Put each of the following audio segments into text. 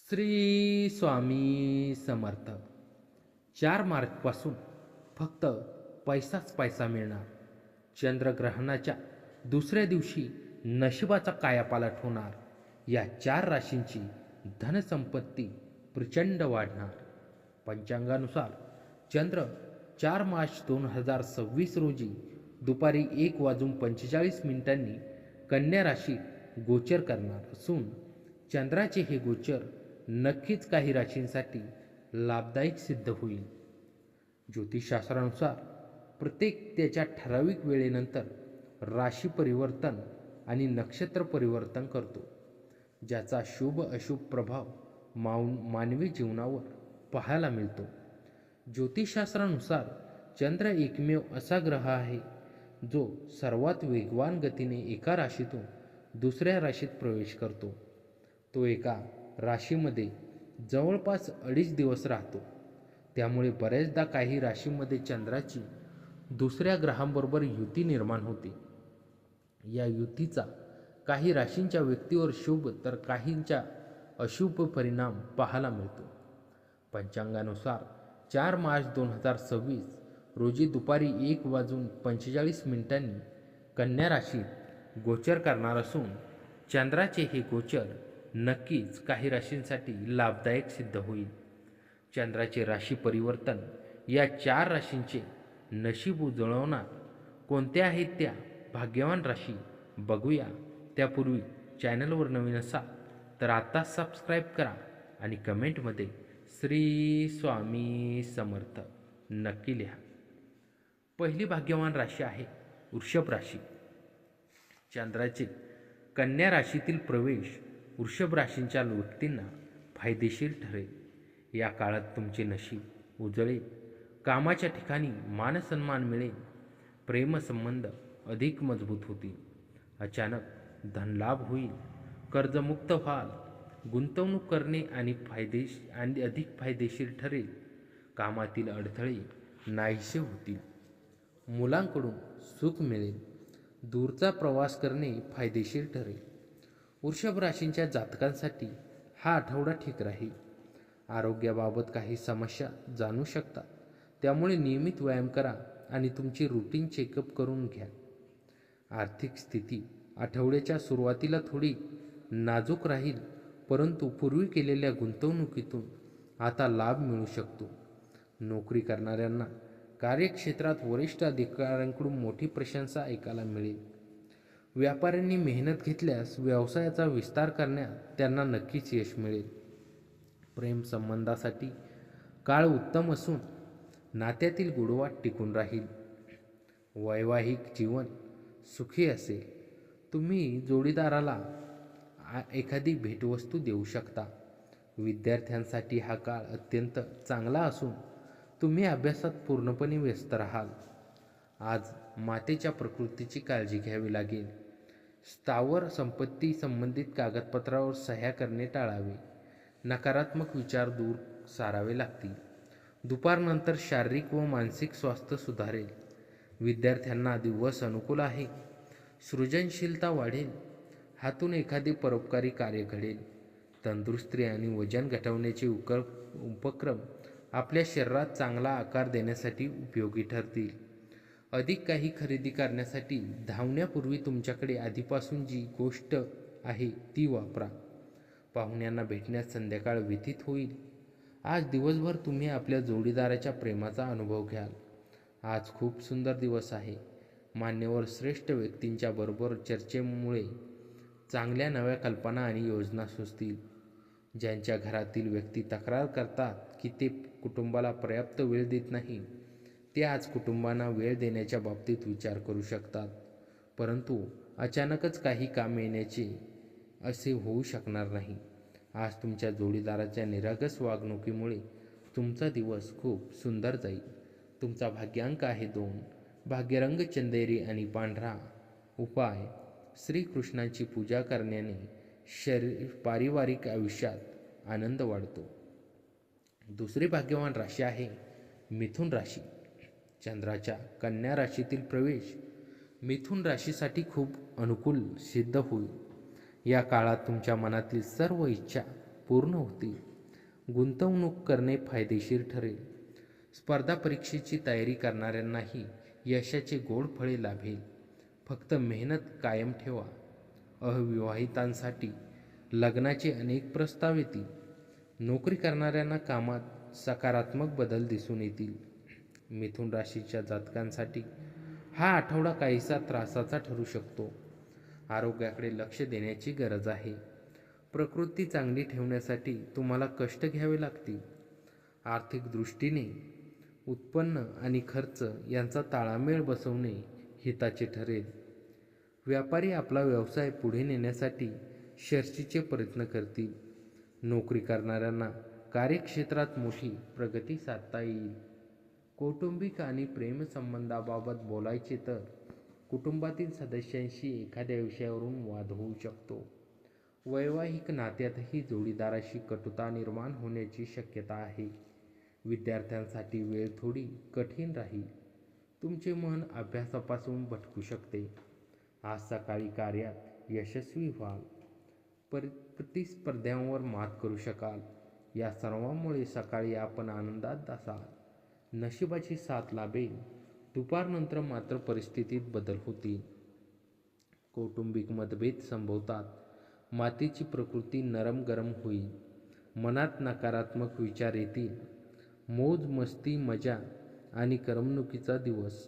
श्री स्वामी समर्थ. 4 मार्चपासून फक्त पैसाच पैसा मिळणार. चंद्रग्रहणाच्या दुसऱ्या दिवशी नशिबाचा कायापालट होणार. या 4 राशींची धनसंपत्ती प्रचंड वाढणार. पंचांगानुसार चंद्र 4 मार्च 2026 रोजी दुपारी 1:45 कन्या राशीत गोचर करणार असून चंद्राचे हे गोचर नक्कीच काही राशींसाठी लाभदायक सिद्ध होईल. ज्योतिषशास्त्रानुसार प्रत्येक त्याच्या ठराविक वेळेनंतर राशी परिवर्तन आणि नक्षत्र परिवर्तन करतो, ज्याचा शुभ अशुभ प्रभाव मानवी जीवनावर पाहायला मिळतो. ज्योतिषशास्त्रानुसार चंद्र एकमेव असा ग्रह आहे जो सर्वात वेगवान गतीने एका राशीतून दुसऱ्या राशीत प्रवेश करतो. तो एका राशीमध्ये जवळपास 2.5 दिवस राहतो. त्यामुळे बऱ्याचदा काही राशीमध्ये चंद्राची दुसऱ्या ग्रहांबरोबर युती निर्माण होते. या युतीचा काही राशींच्या व्यक्तीवर शुभ तर काहींच्या अशुभ परिणाम पाहायला मिळतो. पंचांगानुसार 4 मार्च 2026 रोजी दुपारी 1:45 कन्या राशीत गोचर करणार असून चंद्राचे हे गोचर नक्कीच काही राशींसाठी लाभदायक सिद्ध होईल. चंद्राचे राशी परिवर्तन या 4 राशींचे नशीब उजळवणार. कोणत्या आहेत त्या भाग्यवान राशी बघूया. त्यापूर्वी चॅनलवर नवीन असाल तर आता सबस्क्राईब करा आणि कमेंटमध्ये श्री स्वामी समर्थ नक्की लिहा. पहिली भाग्यवान राशी आहे वृषभ राशी. चंद्राचे कन्या राशीतील प्रवेश वृषभ राशींच्या व्यक्तींना फायदेशीर ठरेल. या काळात तुमचे नशीब उजळेल. कामाच्या ठिकाणी मानसन्मान मिळेल. प्रेमसंबंध अधिक मजबूत होतील. अचानक धनलाभ होईल. कर्जमुक्त व्हाल. गुंतवणूक करणे आणि अधिक फायदेशीर ठरेल. कामातील अडथळे नाहीसे होतील. मुलांकडून सुख मिळेल. दूरचा प्रवास करणे फायदेशीर ठरेल. वृषभ राशींच्या जातकांसाठी हा आठवडा ठीक राहील. आरोग्याबाबत काही समस्या जाणू शकता, त्यामुळे नियमित व्यायाम करा आणि तुमची रुटीन चेकअप करून घ्या. आर्थिक स्थिती आठवड्याच्या सुरुवातीला थोडी नाजूक राहील, परंतु पूर्वी केलेल्या गुंतवणुकीतून आता लाभ मिळू शकतो. नोकरी करणाऱ्यांना कार्यक्षेत्रात वरिष्ठ अधिकाऱ्यांकडून मोठी प्रशंसा ऐकायला मिळेल. व्यापाऱ्यांनी मेहनत घेतल्यास व्यवसायाचा विस्तार करण्यात त्यांना नक्कीच यश मिळेल. प्रेम संबंधासाठी काळ उत्तम असून नात्यातील गोडवा टिकून राहील. वैवाहिक जीवन सुखी असेल. तुम्ही जोडीदाराला एखादी भेटवस्तू देऊ शकता. विद्यार्थ्यांसाठी हा काळ अत्यंत चांगला असून तुम्ही अभ्यासात पूर्णपणे व्यस्त राहाल. आज मातेच्या प्रकृतीची काळजी घ्यावी लागेल. स्थावर संपत्ती संबंधित कागदपत्रावर सह्या करणे टाळावे. नकारात्मक विचार दूर सारावे लागतील. दुपारनंतर शारीरिक व मानसिक स्वास्थ्य सुधारेल. विद्यार्थ्यांना दिवस अनुकूल आहे. सृजनशीलता वाढेल. हातून एखादे परोपकारी कार्य घडेल. तंदुरुस्ती आणि वजन घटवण्याचे उपक्रम आपल्या शरीरात चांगला आकार देण्यासाठी उपयोगी ठरतील. अधिक काही खरेदी करण्यासाठी धावण्यापूर्वी तुमच्याकडे आधीपासून जी गोष्ट आहे ती वापरा. पाहुण्यांना भेटण्यात संध्याकाळ व्यतीत होईल. आज दिवसभर तुम्ही आपल्या जोडीदाराच्या प्रेमाचा अनुभव घ्याल. आज खूप सुंदर दिवस आहे. मान्यवर श्रेष्ठ व्यक्तींच्या बरोबर चर्चेमुळे चांगल्या नव्या कल्पना आणि योजना सुचतील. ज्यांच्या घरातील व्यक्ती तक्रार करतात की ते कुटुंबाला पर्याप्त वेळ देत नाही, ते आज कुटुंबांना वेळ देण्याच्या बाबतीत विचार करू शकतात. परंतु अचानकच काही काम येण्याचे असे होऊ शकणार नाही. आज तुमच्या जोडीदाराच्या निरागस वागणुकीमुळे तुमचा दिवस खूप सुंदर जाईल. तुमचा भाग्यांक आहे 2. भाग्यरंग चंदेरी आणि पांढरा. उपाय: श्रीकृष्णाची पूजा करण्याने पारिवारिक आयुष्यात आनंद वाढतो. दुसरी भाग्यवान राशी आहे मिथुन राशी. चंद्राच्या कन्या राशीतील प्रवेश मिथुन राशीसाठी खूप अनुकूल सिद्ध होईल. या काळात तुमच्या मनातील सर्व इच्छा पूर्ण होतील. गुंतवणूक करणे फायदेशीर ठरेल. स्पर्धा परीक्षेची तयारी करणाऱ्यांनाही यशाचे गोड फळे लाभेल. फक्त मेहनत कायम ठेवा. अविवाहितांसाठी लग्नाचे अनेक प्रस्ताव येतील. नोकरी करणाऱ्यांना कामात सकारात्मक बदल दिसून येतील. मिथुन राशीच्या जातकांसाठी हा आठवडा काहीसा त्रासाचा ठरू शकतो. आरोग्याकडे लक्ष देण्याची गरज आहे. प्रकृती चांगली ठेवण्यासाठी तुम्हाला कष्ट घ्यावे लागतील. आर्थिक दृष्टीने उत्पन्न आणि खर्च यांचा ताळमेळ बसवणे हिताचे ठरेल. व्यापारी आपला व्यवसाय पुढे नेण्यासाठी शर्थीचे प्रयत्न करतील. नोकरी करणाऱ्यांना कार्यक्षेत्रात मोठी प्रगती साधता येईल. कौटुंबिक आणि प्रेमसंबंधाबाबत बोलायचे तर कुटुंबातील सदस्यांशी एखाद्या विषयावरून वाद होऊ शकतो. वैवाहिक नात्यातही जोडीदाराशी कटुता निर्माण होण्याची शक्यता आहे. विद्यार्थ्यांसाठी वेळ थोडी कठीण राहील. तुमचे मन अभ्यासापासून भटकू शकते. आज सकाळी कार्यात यशस्वी व्हाल. प्रतिस्पर्ध्यांवर मात करू शकाल. या सर्वांमुळे सकाळी आपण आनंदात असाल. नशिबाची साथ लाभेल. दुपारनंतर मात्र परिस्थितीत बदल होतील. कौटुंबिक मतभेद संभवतात. मातेची प्रकृती नरम गरम होईल. मनात नकारात्मक विचार येतील. मौज मस्ती मजा आणि करमणुकीचा दिवस.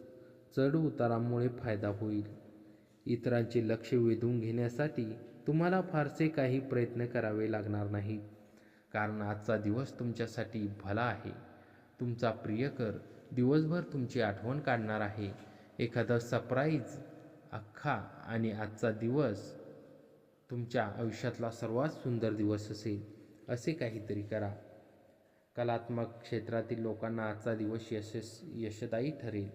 चढ उतारामुळे फायदा होईल. इतरांचे लक्ष वेधून घेण्यासाठी तुम्हाला फारसे काही प्रयत्न करावे लागणार नाहीत, कारण आजचा दिवस तुमच्यासाठी भला आहे. तुमचा प्रियकर दिवसभर तुमची आठवण काढणार आहे. एखादा सरप्राईज अख्खा आणि आजचा दिवस तुमच्या आयुष्यातला सर्वात सुंदर दिवस असेल असे काहीतरी करा. कलात्मक क्षेत्रातील लोकांना आजचा दिवस यशदायी ठरेल.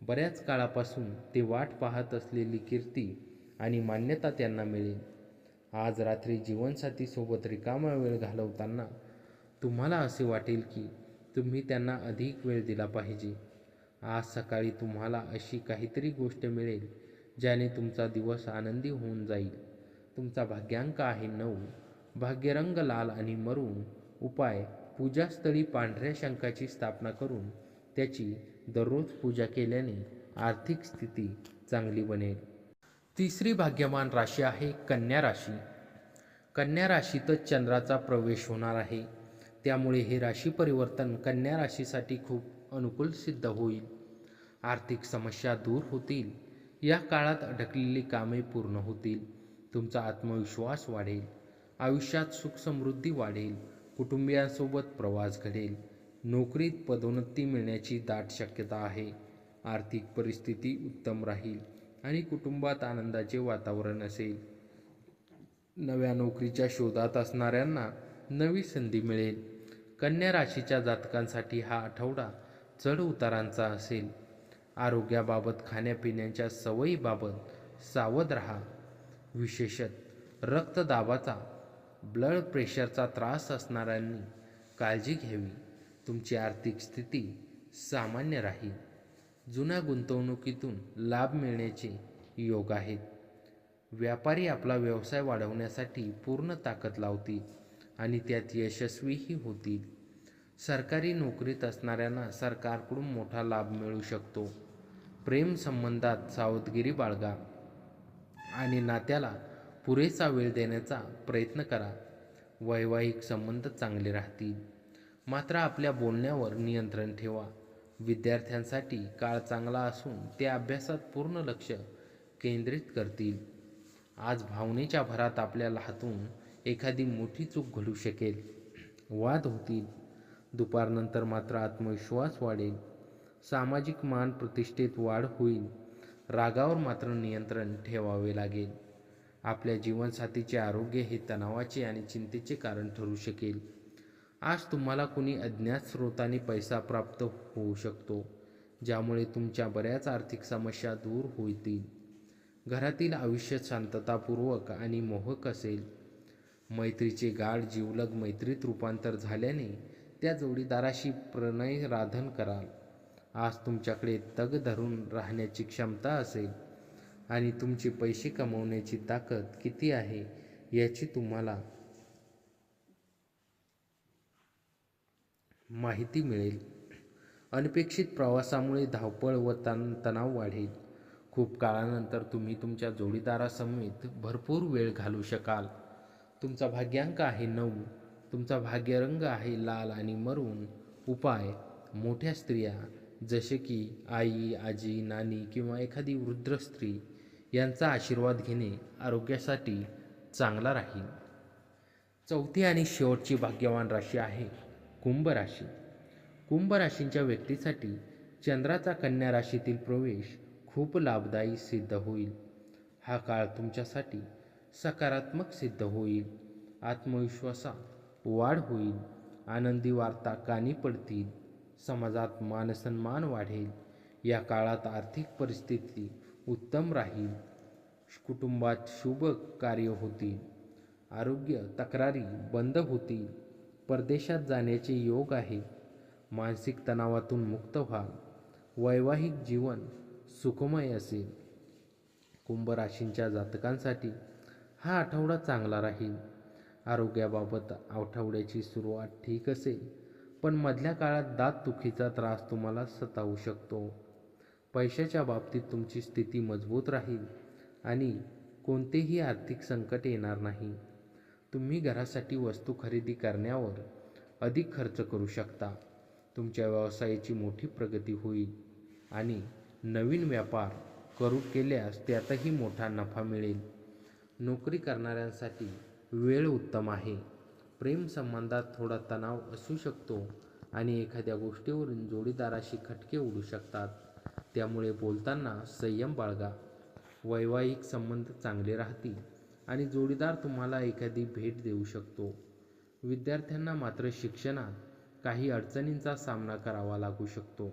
बऱ्याच काळापासून ते वाट पाहत असलेली कीर्ती आणि मान्यता त्यांना मिळेल. आज रात्री जीवनसाथीसोबत रिकामा वेळ घालवताना तुम्हाला असे वाटेल की तुम्ही त्यांना अधिक वेळ दिला पाहिजे. आज सकाळी तुम्हाला अशी काहीतरी गोष्ट मिळेल ज्याने तुमचा दिवस आनंदी होऊन जाईल. तुमचा भाग्यांक आहे 9. भाग्यरंग लाल आणि मरून. उपाय: पूजास्थळी पांढऱ्या शंखाची स्थापना करून त्याची दररोज पूजा केल्याने आर्थिक स्थिती चांगली बनेल. तिसरी भाग्यवान राशी आहे कन्या राशी. कन्या राशीतच चंद्राचा प्रवेश होणार आहे. त्यामुळे हे राशी परिवर्तन कन्या राशीसाठी खूप अनुकूल सिद्ध होईल. आर्थिक समस्या दूर होतील. या काळात अडकलेली कामे पूर्ण होतील. तुमचा आत्मविश्वास वाढेल. आयुष्यात सुख समृद्धी वाढेल. कुटुंबियांसोबत प्रवास घडेल. नोकरीत पदोन्नती मिळण्याची दाट शक्यता आहे. आर्थिक परिस्थिती उत्तम राहील आणि कुटुंबात आनंदाचे वातावरण असेल. नव्या नोकरीच्या शोधात असणाऱ्यांना नवी संधी मिळेल. कन्या राशीच्या जातकांसाठी हा आठवडा चढ उतारांचा असेल. आरोग्याबाबत खाण्यापिण्याच्या सवयीबाबत सावध राहा. विशेषत रक्तदाबाचा ब्लड प्रेशरचा त्रास असणाऱ्यांनी काळजी घ्यावी. तुमची आर्थिक स्थिती सामान्य राहील. जुन्या गुंतवणुकीतून लाभ मिळण्याचे योग आहेत. व्यापारी आपला व्यवसाय वाढवण्यासाठी पूर्ण ताकद लावतील आणि त्यात यशस्वीही होतील. सरकारी नोकरीत असणाऱ्यांना सरकारकडून मोठा लाभ मिळू शकतो. प्रेम संबंधात सावधगिरी बाळगा आणि नात्याला पुरेसा वेळ देण्याचा प्रयत्न करा. वैवाहिक संबंध चांगले राहतील, मात्र आपल्या बोलण्यावर नियंत्रण ठेवा. विद्यार्थ्यांसाठी काळ चांगला असून ते अभ्यासात पूर्ण लक्ष केंद्रित करतील. आज भावनेच्या भरात आपल्या हातून एखादी मोठी चूक घडू शकेल. वाद होतील. दुपारनंतर मात्र आत्मविश्वास वाढेल. सामाजिक मान प्रतिष्ठेत वाढ होईल. रागावर मात्र नियंत्रण ठेवावे लागेल. आपल्या जीवनसाथीचे आरोग्य हे तणावाचे आणि चिंतेचे कारण ठरू शकेल. आज तुम्हाला कुणी अज्ञात स्रोताने पैसा प्राप्त होऊ शकतो, ज्यामुळे तुमच्या बऱ्याच आर्थिक समस्या दूर होतील. घरातील आयुष्य शांततापूर्वक आणि मोहक असेल. मैत्रीचे गाढ जिवलग मैत्रीत रूपांतर झाल्याने त्या जोडीदाराशी प्रणय राधन कराल. आज तुमच्याकडे तग धरून राहण्याची क्षमता असेल आणि तुमची पैसे कमवण्याची ताकद किती आहे याची तुम्हाला माहिती मिळेल. अनपेक्षित प्रवासामुळे धावपळ व तणाव वाढेल. खूप काळानंतर तुम्ही तुमच्या जोडीदारासमवेत भरपूर वेळ घालवू शकाल. तुमचा भाग्यांक आहे 9. तुमचा भाग्यरंग आहे लाल आणि मरून. उपाय: मोठ्या स्त्रिया जसे की आई, आजी, नानी किंवा एखादी वृद्ध स्त्री यांचा आशीर्वाद घेणे आरोग्यासाठी चांगला राहील. चौथी आणि शेवटची भाग्यवान राशी आहे कुंभ राशी. कुंभ राशींच्या व्यक्तीसाठी चंद्राचा कन्या राशीतील प्रवेश खूप लाभदायी सिद्ध होईल. हा काळ तुमच्यासाठी सकारात्मक सिद्ध होईल. आत्मविश्वासात वाढ होईल. आनंदी वार्ता कानी पडतील. समाजात मानसन्मान वाढेल. या काळात आर्थिक परिस्थिती उत्तम राहील. कुटुंबात शुभ कार्य होतील. आरोग्य तक्रारी बंद होतील. परदेशात जाण्याचे योग आहे. मानसिक तणावातून मुक्त व्हाल. वैवाहिक जीवन सुखमय असेल. कुंभ राशींच्या जातकांसाठी हा आठवडा चांगला राहील. आरोग्याबाबत आठवड्याची सुरुवात ठीक असेल, पण मधल्या काळात दातदुखीचा त्रास तुम्हाला सतावू शकतो. पैशाच्या बाबतीत तुमची स्थिती मजबूत राहील आणि कोणतेही आर्थिक संकट येणार नाही. तुम्ही घरासाठी वस्तू खरेदी करण्यावर अधिक खर्च करू शकता. तुमच्या व्यवसायाची मोठी प्रगती होईल आणि नवीन व्यापार केल्यास त्यातही मोठा नफा मिळेल. नोकरी करणाऱ्यांसाठी वेळ उत्तम आहे. प्रेमसंबंधात थोडा तणाव असू शकतो आणि एखाद्या गोष्टीवरून जोडीदाराशी खटके उडू शकतात. त्यामुळे बोलताना संयम बाळगा. वैवाहिक संबंध चांगले राहतील आणि जोडीदार तुम्हाला एखादी भेट देऊ शकतो. विद्यार्थ्यांना मात्र शिक्षणात काही अडचणींचा सामना करावा लागू शकतो.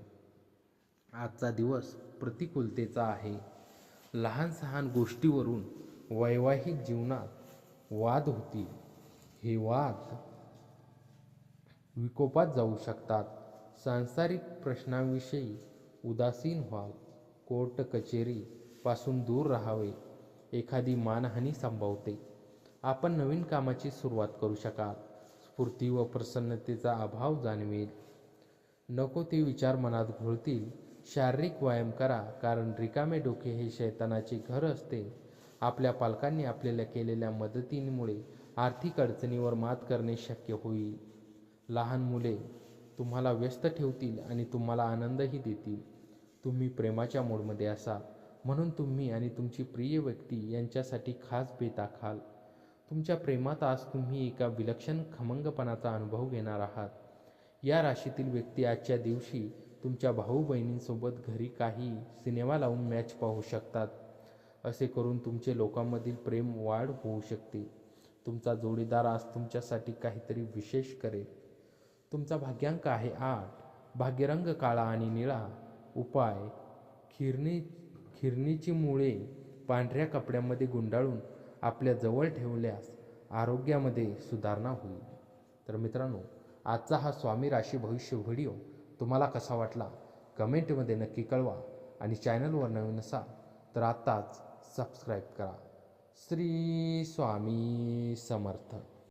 आजचा दिवस प्रतिकूलतेचा आहे. लहान सहान गोष्टीवरून वैवाहिक जीवनात वाद होतील. हे वाद विकोपात जाऊ शकतात. सांसारिक प्रश्नांविषयी उदासीन व्हाल. कोर्ट कचेरी पासून दूर राहावे. एखादी मानहानी संभवते. आपण नवीन कामाची सुरुवात करू शकाल. स्फूर्ती व प्रसन्नतेचा अभाव जाणवेल. नको ते विचार मनात घोळतील. शारीरिक व्यायाम करा, कारण रिकामे डोके हे शैतानाचे घर असते. आपल्या पालकांनी आपल्याला केलेल्या मदतीमुळे आर्थिक अडचणीवर मात करणे शक्य होईल. लहान मुले तुम्हाला व्यस्त ठेवतील आणि तुम्हाला आनंदही देतील. तुम्ही प्रेमाच्या मूडमध्ये असाल, म्हणून तुम्ही आणि तुमची प्रिय व्यक्ती यांच्यासाठी खास बेत आखाल. तुमच्या प्रेमात आज तुम्ही एका विलक्षण खमंगपणाचा अनुभव घेणार आहात. या राशीतील व्यक्ती आजच्या दिवशी तुमच्या भाऊ बहिणींसोबत घरी काही सिनेमा लावून मॅच पाहू शकतात. असे करून तुमचे लोकांमधील प्रेम वाढ होऊ शकते. तुमचा जोडीदार आज तुमच्यासाठी काहीतरी विशेष करेल. तुमचा भाग्यांक आहे 8. भाग्यरंग काळा आणि निळा. उपाय: खिरणीची मुळे पांढऱ्या कपड्यामध्ये गुंडाळून आपल्या जवळ ठेवल्यास आरोग्यामध्ये सुधारणा होईल. तर मित्रांनो, आजचा हा स्वामी राशी भविष्य व्हिडिओ तुम्हाला कसा वाटला कमेंटमध्ये नक्की कळवा आणि चॅनलवर नवीन असाल तर आत्ताच सबस्क्राईब करा. श्री स्वामी समर्थ.